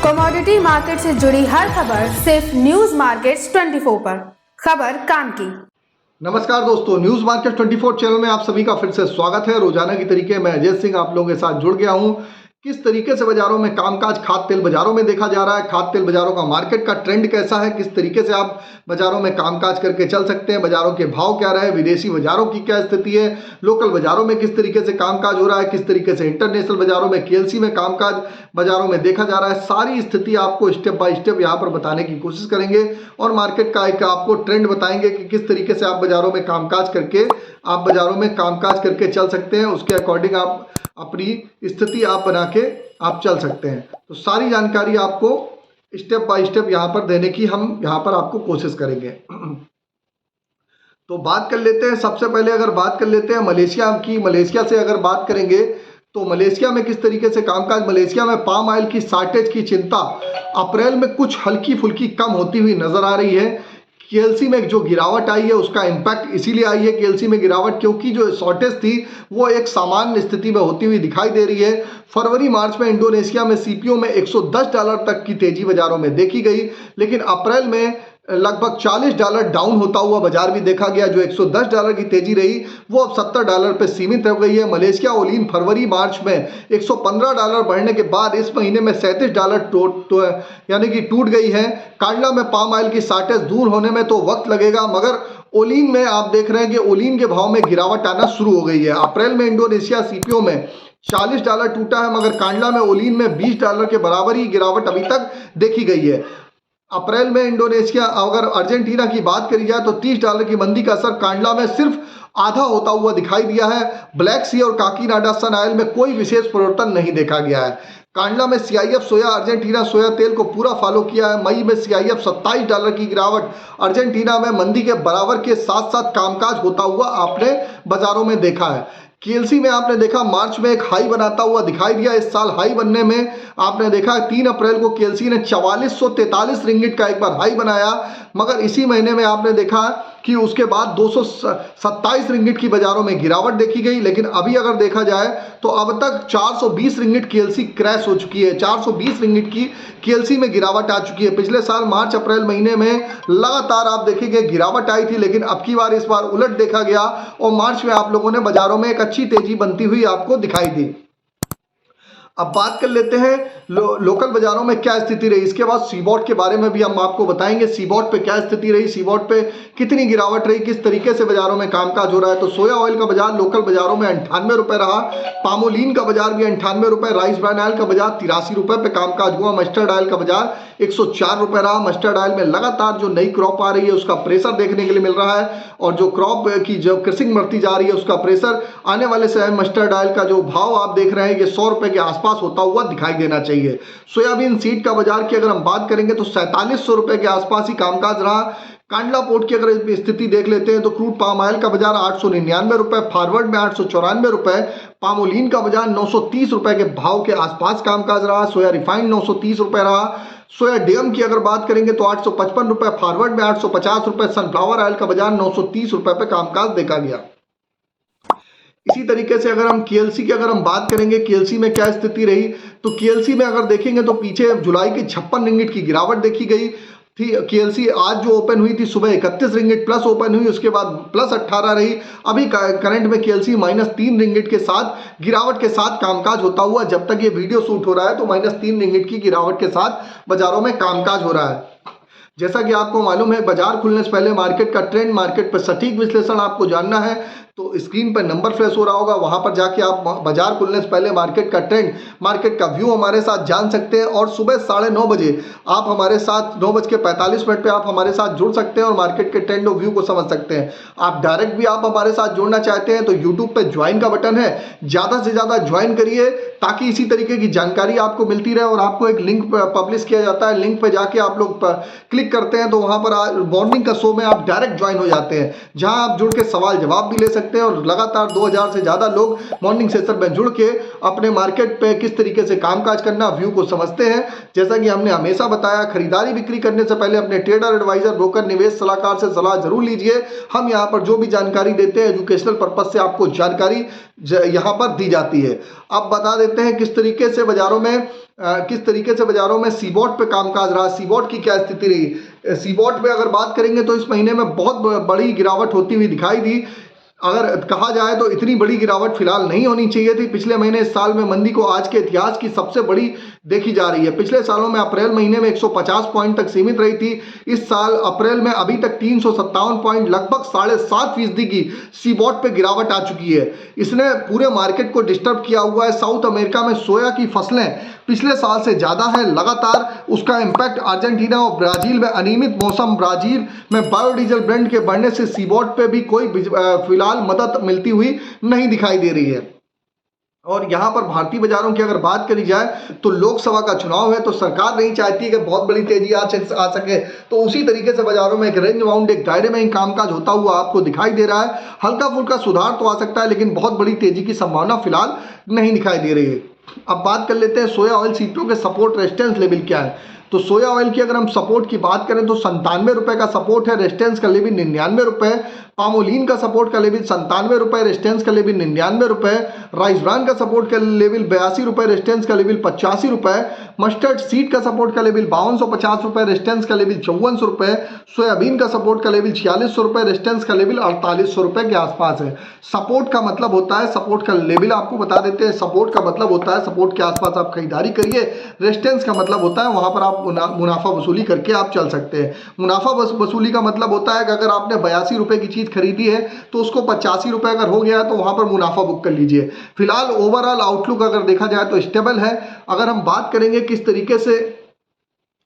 Commodity market से जुड़ी हर खबर सिर्फ न्यूज मार्केट्स 24 पर। खबर काम की। नमस्कार दोस्तों, न्यूज मार्केट 24 चैनल में आप सभी का फिर से स्वागत है। रोजाना की तरीके मैं अजय सिंह आप लोगों के साथ जुड़ गया हूं। किस तरीके से बाजारों में कामकाज खाद्य तेल बाजारों में देखा जा रहा है, खाद्य तेल बाजारों का मार्केट का ट्रेंड कैसा है, किस तरीके से आप बाजारों में कामकाज करके चल सकते हैं, बाजारों के भाव क्या रहे, विदेशी बाजारों की क्या स्थिति है, लोकल बाजारों में किस तरीके से कामकाज हो रहा है, किस तरीके से इंटरनेशनल बाजारों में केएलसी में कामकाज बाजारों में देखा जा रहा है, सारी स्थिति आपको स्टेप बाय स्टेप यहाँ पर बताने की कोशिश करेंगे और मार्केट का एक आपको ट्रेंड बताएंगे कि किस तरीके से आप बाजारों में कामकाज करके चल सकते हैं। उसके अकॉर्डिंग आप अपनी स्थिति आप बना के आप चल सकते हैं। तो सारी जानकारी आपको स्टेप बाय स्टेप यहाँ पर देने की हम यहाँ पर आपको कोशिश करेंगे। तो बात कर लेते हैं, सबसे पहले अगर बात कर लेते हैं मलेशिया की। मलेशिया से अगर बात करेंगे तो मलेशिया में किस तरीके से कामकाज, मलेशिया में पाम ऑयल की शॉर्टेज की चिंता अप्रैल में कुछ हल्की फुल्की कम होती हुई नजर आ रही है। केएलसी में जो गिरावट आई है उसका इम्पैक्ट इसीलिए आई है केएलसी में गिरावट क्योंकि जो शॉर्टेज थी वो एक सामान्य स्थिति में होती हुई दिखाई दे रही है। फरवरी मार्च में इंडोनेशिया में सीपीओ में $110 तक की तेजी बाजारों में देखी गई, लेकिन अप्रैल में लगभग $40 डाउन होता हुआ बाजार भी देखा गया। जो $110 की तेजी रही वो अब $70 पे सीमित हो गई है। मलेशिया ओलिन फरवरी मार्च में $115 बढ़ने के बाद इस महीने में $37 यानी कि टूट गई है। कांडला में पाम ऑयल की शॉर्टेज दूर होने में तो वक्त लगेगा, मगर ओलिन में आप देख रहे हैं कि ओलिन के भाव में गिरावट आना शुरू हो गई है। अप्रैल में इंडोनेशिया सीपीओ में $40 टूटा है, मगर कांडला में ओलिन में $20 के बराबर ही गिरावट अभी तक देखी गई है। अप्रैल में इंडोनेशिया, अगर अर्जेंटीना की बात करी जाए तो $30 की मंदी का असर कांडला में सिर्फ आधा होता हुआ दिखाई दिया है। ब्लैक सी और काकीनाडा सन ऑयल में कोई विशेष परिवर्तन नहीं देखा गया है। कांडला में सीआईएफ सोया अर्जेंटीना सोया तेल को पूरा फॉलो किया है। मई में सीआईएफ $27 की गिरावट अर्जेंटीना में मंदी के बराबर के साथ साथ कामकाज होता हुआ आपने बाजारों में देखा है। केएलसी में आपने देखा मार्च में एक हाई बनाता हुआ दिखाई दिया। इस साल हाई बनने में आपने देखा 3 अप्रैल को केएलसी ने 4443 रिंगिट का एक बार हाई बनाया, मगर इसी महीने में आपने देखा कि उसके बाद 227 रिंगिट की बाजारों में गिरावट देखी गई। लेकिन अभी अगर देखा जाए तो अब तक 420 रिंगिट केएलसी क्रैश हो चुकी है। 420 रिंगिट की केएलसी में गिरावट आ चुकी है। पिछले साल मार्च अप्रैल महीने में लगातार आप देखेंगे गिरावट आई थी, लेकिन अब की बार इस बार उलट देखा गया और मार्च में आप लोगों ने बाजारों में एक अच्छी तेजी बनती हुई आपको दिखाई दी। अब बात कर लेते हैं लोकल बाजारों में क्या स्थिति रही। इसके बाद सीबॉट के बारे में भी हम आपको बताएंगे, सीबॉट पे क्या स्थिति रही, सीबॉट पे कितनी गिरावट रही, किस तरीके से बाजारों में कामकाज हो रहा है। तो सोया ऑयल का बाजार लोकल बाजारों में ₹98 रहा। पामोलिन का बाजार भी ₹98, राइस ब्रान ऑयल का बाजार ₹83 पे कामकाज हुआ। मस्टर्ड ऑयल का बाजार ₹104 रहा। मस्टर्ड ऑयल में लगातार जो नई क्रॉप आ रही है उसका प्रेशर देखने के लिए मिल रहा है और जो क्रॉप की जो क्रसिंग बढ़ती जा रही है उसका प्रेशर आने वाले समय मस्टर्ड ऑयल का जो भाव आप देख रहे हैं ये ₹100 के आसपास होता हुआ दिखाई देना चाहिए। सोयाबीन सीड का बाजार की अगर हम बात करेंगे तो ₹4700 के आसपास ही कामकाज रहा। कांडला पोर्ट की अगर स्थिति देख लेते हैं तो क्रूड पाम ऑयल का बाजार ₹899, फॉरवर्ड में ₹894, पामोलिन का बाजार ₹930 के भाव के आसपास कामकाज रहा। सोया रिफाइंड ₹930 रहा। सोया डीएम की अगर बात करेंगे तो ₹855, फॉरवर्ड में ₹850। सनफ्लावर ऑयल का बाजार ₹930 पे कामकाज देखा गया। इसी तरीके से अगर हम केएलसी की अगर हम बात करेंगे, केएलसी में क्या स्थिति रही, तो केएलसी में अगर देखेंगे तो पीछे जुलाई के 56 रिंगिट की गिरावट देखी गई थी। केएलसी आज जो ओपन हुई थी सुबह 31 रिंगिट प्लस ओपन हुई, उसके बाद +18 रही। अभी करंट में केएलसी -3 रिंगिट के साथ गिरावट के साथ कामकाज होता हुआ, जब तक ये वीडियो शूट हो रहा है तो -3 रिंगिट की गिरावट के साथ बाजारों में कामकाज हो रहा है। जैसा कि आपको मालूम है बाजार खुलने से पहले मार्केट का ट्रेंड, मार्केट पर सटीक विश्लेषण आपको जानना है तो स्क्रीन पर नंबर फ्लैश हो रहा होगा, वहां पर जाके आप बाजार खुलने से पहले मार्केट का ट्रेंड, मार्केट का व्यू हमारे साथ जान सकते हैं। और सुबह 9:30 बजे आप हमारे साथ 9:45 पे आप हमारे साथ जुड़ सकते हैं और मार्केट के ट्रेंड और व्यू को समझ सकते हैं। आप डायरेक्ट भी आप हमारे साथ जुड़ना चाहते हैं तो यूट्यूब पे ज्वाइन का बटन है, ज़्यादा से ज़्यादा ज्वाइन करिए ताकि इसी तरीके की जानकारी आपको मिलती रहे। और आपको एक लिंक पब्लिश किया जाता है, लिंक पे जाके आप लोग क्लिक करते हैं तो वहाँ पर मॉर्निंग का शो में आप डायरेक्ट ज्वाइन हो जाते हैं, जहाँ आप जुड़ के सवाल जवाब भी ले सकते हैं और लगातार 2000 से ज़्यादा लोग मॉर्निंग सेशन में जुड़ के अपने मार्केट पे किस तरीके से कामकाज करना व्यू को समझते हैं। जैसा कि हमने हमेशा बताया, खरीदारी बिक्री करने से पहले अपने ट्रेडर, एडवाइजर, ब्रोकर, निवेश सलाहकार से सलाह जरूर लीजिए। हम यहाँ पर जो भी जानकारी देते हैं एजुकेशनल पर्पज से आपको जानकारी यहाँ पर दी जाती है। अब बता देते हैं किस तरीके से बाजारों में किस तरीके से बाजारों में सीबॉट पे कामकाज रहा, सीबॉट की क्या स्थिति रही। सीबॉट पे अगर बात करेंगे तो इस महीने में बहुत बड़ी गिरावट होती हुई दिखाई दी। अगर कहा जाए तो इतनी बड़ी गिरावट फिलहाल नहीं होनी चाहिए थी। पिछले महीने इस साल में मंदी को आज के इतिहास की सबसे बड़ी देखी जा रही है। पिछले सालों में अप्रैल महीने में 150 पॉइंट तक सीमित रही थी। इस साल अप्रैल में अभी तक 357 पॉइंट, लगभग 7.5% की सीबॉट पे गिरावट आ चुकी है। इसने पूरे मार्केट को डिस्टर्ब किया हुआ है। साउथ अमेरिका में सोया की फसलें पिछले साल से ज़्यादा है लगातार। उसका इम्पैक्ट अर्जेंटीना और ब्राज़ील में अनियमित मौसम, ब्राज़ील में बायोडीजल ब्रांड के बढ़ने से सीबॉट पे भी कोई फिलहाल मदद मिलती हुई नहीं दिखाई दे रही है। और यहाँ पर भारतीय बाजारों की अगर बात करी जाए तो लोकसभा का चुनाव है, तो सरकार नहीं चाहती कि बहुत बड़ी तेजी आ सके, तो उसी तरीके से बाजारों में एक रेंज बाउंड, एक दायरे में ही कामकाज होता हुआ आपको दिखाई दे रहा है। हल्का फुल्का सुधार तो आ सकता है, लेकिन बहुत बड़ी तेजी की संभावना फिलहाल नहीं दिखाई दे रही है। अब बात कर लेते हैं सोया ऑयल सीटों के सपोर्ट रेजिस्टेंस लेवल क्या है। तो सोया ऑयल की अगर हम सपोर्ट की बात करें तो 97 रुपए का सपोर्ट है, रेजिस्टेंस का लेवल 99 रुपए। पामोलिन का सपोर्ट का लेवल 97 रुपए, रेजिस्टेंस का लेवल 99 रुपए। राइस ब्रांड का सपोर्ट का लेवल 82 रुपए, रेजिस्टेंस का लेवल 85 रुपए। मस्टर्ड सीड का सपोर्ट का लेवल 5250 रुपए, रेजिस्टेंस का लेवल 5400 रुपए। सोयाबीन का सपोर्ट का लेवल 4600 रुपए, रेजिस्टेंस का लेवल 4800 रुपए के आसपास है। सपोर्ट का मतलब होता है, सपोर्ट का लेवल आपको बता देते हैं। सपोर्ट का मतलब होता है सपोर्ट के आसपास आप खरीदारी करिए। रेजिस्टेंस का मतलब होता है वहां पर आप मुनाफा वसूली करके आप चल सकते हैं। मुनाफा वसूली का मतलब होता है कि अगर आपने 82 रुपए की चीज खरीदी है तो उसको 85 रुपए अगर हो गया है तो वहां पर मुनाफा बुक कर लीजिए। फिलहाल ओवरऑल आउटलुक अगर देखा जाए तो स्टेबल है। अगर हम बात करेंगे किस तरीके से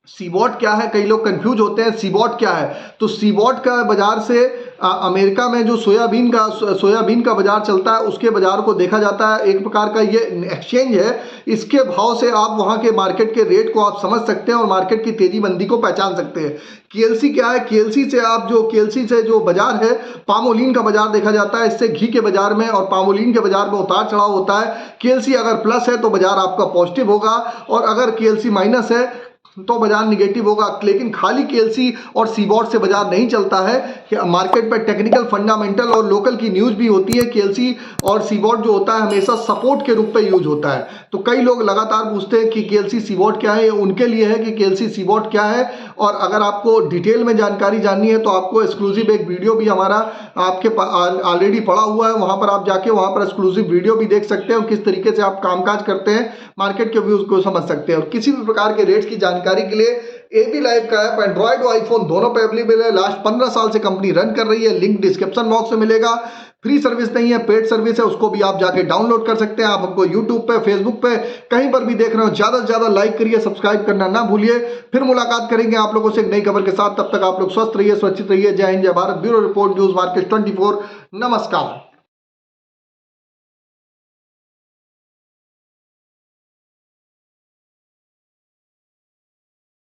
सीबॉट क्या है, कई लोग कंफ्यूज होते हैं सीबॉट क्या है। तो सीबॉट का बाजार से अमेरिका में जो सोयाबीन का बाजार चलता है उसके बाजार को देखा जाता है। एक प्रकार का ये एक्सचेंज है। इसके भाव से आप वहाँ के मार्केट के रेट को आप समझ सकते हैं और मार्केट की तेजी मंदी को पहचान सकते हैं। केएलसी क्या है, केएलसी से जो बाजार है, पामोलिन का बाजार देखा जाता है। इससे घी के बाजार में और पामोलिन के बाजार में उतार चढ़ाव होता है। केएलसी अगर प्लस है तो बाजार आपका पॉजिटिव होगा, और अगर केएलसी माइनस है तो बाजार निगेटिव होगा। लेकिन खाली केएलसी और सीबॉट से बाजार नहीं चलता है कि मार्केट पर टेक्निकल, फंडामेंटल और लोकल की न्यूज भी होती है। केएलसी और सीबॉट जो होता है हमेशा सपोर्ट के रूप में यूज होता है। तो कई लोग लगातार पूछते हैं कि केएलसी सीबॉट क्या है। ये उनके लिए है कि केएलसी सीबॉट क्या है। और अगर आपको डिटेल में जानकारी जाननी है तो आपको एक्सक्लूसिव एक वीडियो भी हमारा आपके ऑलरेडी पड़ा हुआ है, वहां पर आप जाके वहां पर एक्सक्लूसिव वीडियो भी देख सकते हैं और किस तरीके से आप कामकाज करते हैं, मार्केट के व्यूज को समझ सकते हैं। और किसी भी प्रकार के रेट्स की जानकारी के लिए AB लाइव का ऐप एंड्रॉइड और आईफोन दोनों पे अवेलेबल है। लास्ट 15 साल से कंपनी रन कर रही है। लिंक डिस्क्रिप्शन बॉक्स में मिलेगा। फ्री सर्विस नहीं है, पेड सर्विस है, उसको भी आप जाके डाउनलोड कर सकते हैं। आप हमको यूट्यूब पे, फेसबुक पे, कहीं पर भी देख रहे हो, ज्यादा से ज्यादा लाइक करिए, सब्सक्राइब करना ना भूलिए। फिर मुलाकात करेंगे आप लोगों से एक नई खबर के साथ। तब तक आप लोग स्वस्थ रहिए, सुरक्षित रहिए। जय हिंद, जय Bharat. Bureau report, news market 24। नमस्कार।